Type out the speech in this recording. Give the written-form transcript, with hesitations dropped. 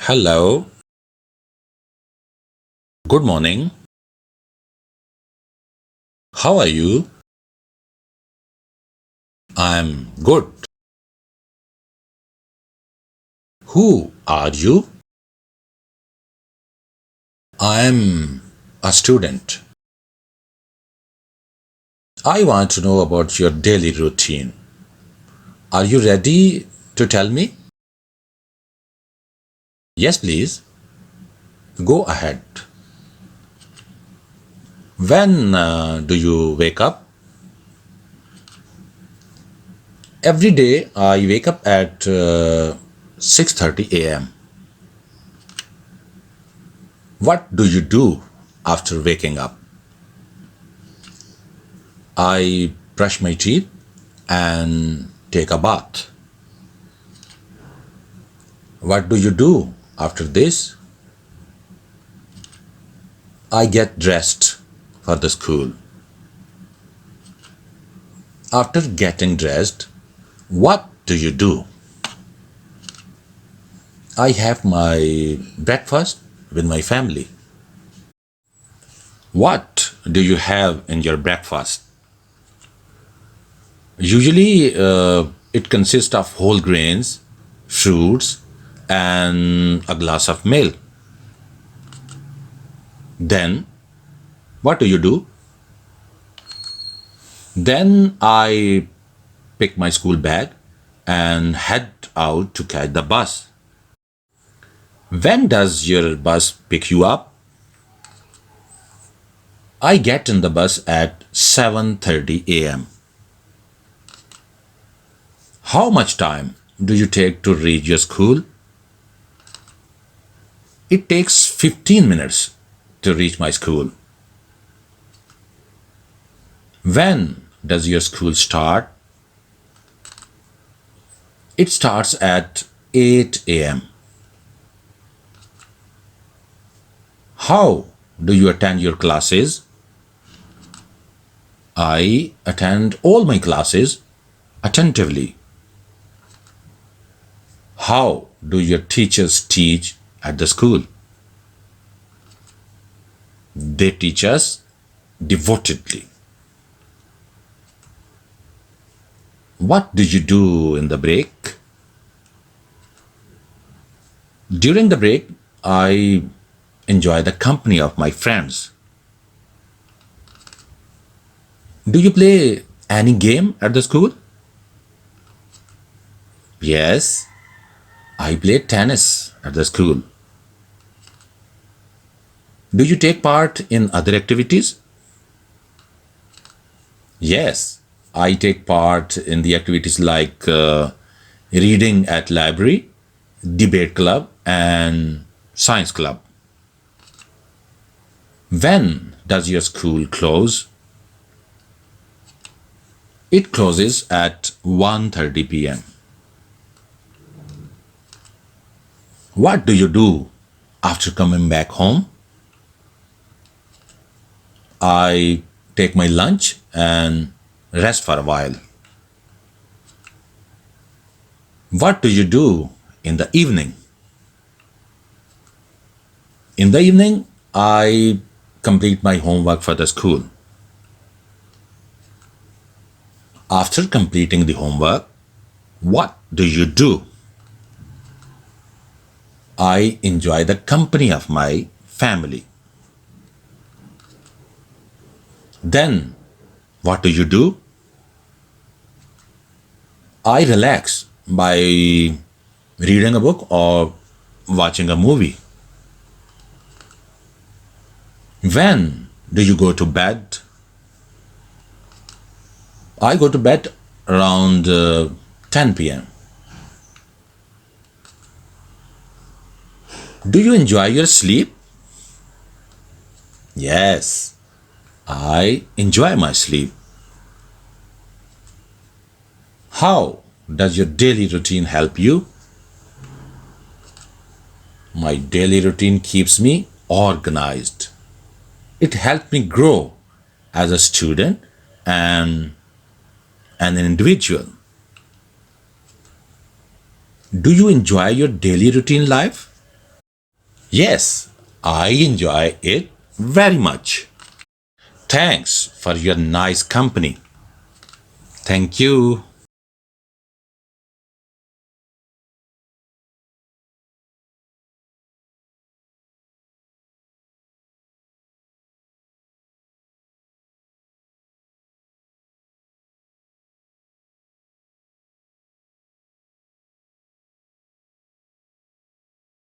Hello, good morning. How are you? I'm good. Who are you? I'm a student. I want to know about your daily routine. Are you ready to tell me? Yes, please. Go ahead. When do you wake up? Every day I wake up at 6:30 a.m. What do you do after waking up? I brush my teeth and take a bath. What do you do after this? I get dressed for the school. After getting dressed, what do you do? I have my breakfast with my family. What do you have in your breakfast? Usually, it consists of whole grains, fruits, and a glass of milk. Then, what do you do? Then I pick my school bag and head out to catch the bus. When does your bus pick you up? I get in the bus at 7:30 a.m. How much time do you take to reach your school? It takes 15 minutes to reach my school. When does your school start? It starts at 8 a.m. How do you attend your classes? I attend all my classes attentively. How do your teachers teach at the school? They teach us devotedly. What do you do in the break? During the break, I enjoy the company of my friends. Do you play any game at the school? Yes, I play tennis at the school. Do you take part in other activities? Yes, I take part in the activities like reading at library, debate club, and science club. When does your school close? It closes at 1:30 p.m. What do you do after coming back home? I take my lunch and rest for a while. What do you do in the evening? In the evening, I complete my homework for the school. After completing the homework, what do you do? I enjoy the company of my family. Then, what do you do? I relax by reading a book or watching a movie. When do you go to bed? I go to bed around 10 p.m. Do you enjoy your sleep? Yes, I enjoy my sleep. How does your daily routine help you? My daily routine keeps me organized. It helped me grow as a student and an individual. Do you enjoy your daily routine life? Yes, I enjoy it very much. Thanks for your nice company. Thank you.